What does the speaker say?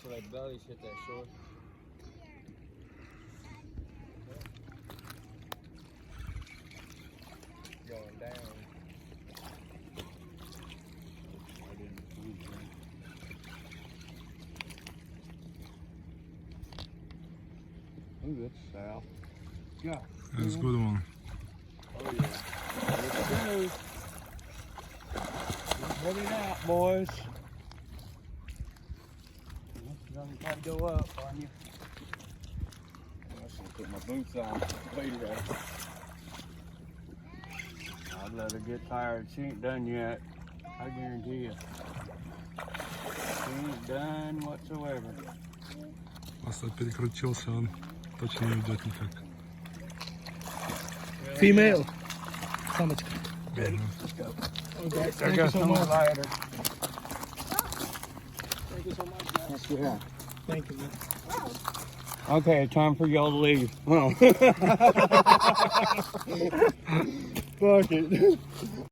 Watch your bellies hit that shore. Going down. Ooh, that's south. Yeah. That's a good one. Oh yeah. Let's go. Put it out, boys. I'm trying to go up on you. I should put my boots on. Wait a minute. I'd let her get tired. She ain't done yet. I guarantee you. She ain't done whatsoever. Просто перекрутился, он точно не уйдет никак. Female. Самочка. Ага. Okay, I thank you got so some much. lighter. Thank you so much, guys. Yeah. Thank you, man. Okay, time for y'all to leave. Well. Fuck it.